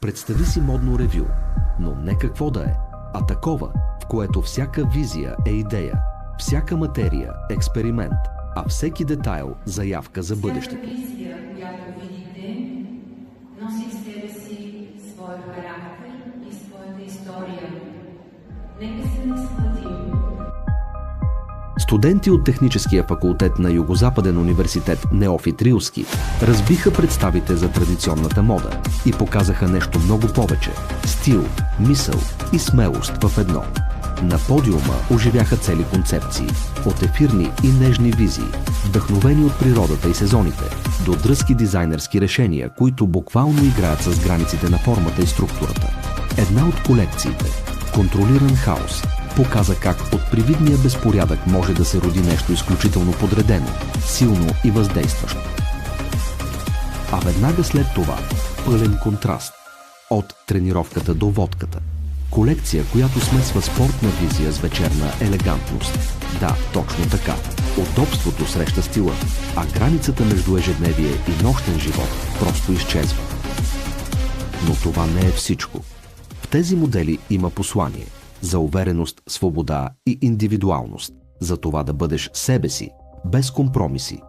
Представи си модно ревю, но не какво да е, а такова, в което всяка визия е идея, всяка материя – експеримент, а всеки детайл – заявка за бъдещето. Всяка визия, която видите, носи в себе си своя характер и своята история. Нека се насладим. Студенти от Техническия факултет на Югозападен университет Неофит Рилски разбиха представите за традиционната мода и показаха нещо много повече – стил, мисъл и смелост в едно. На подиума оживяха цели концепции – от ефирни и нежни визии, вдъхновени от природата и сезоните, до дръзки дизайнерски решения, които буквално играят с границите на формата и структурата. Една от колекциите – контролиран хаос – показа как от привидния безпорядък може да се роди нещо изключително подредено, силно и въздействащо. А веднага след това пълен контраст – от тренировката до водката. Колекция, която смесва спортна визия с вечерна елегантност. Да, точно така. Удобството среща стила, а границата между ежедневие и нощен живот просто изчезва. Но това не е всичко. В тези модели има послание за увереност, свобода и индивидуалност, за това да бъдеш себе си, без компромиси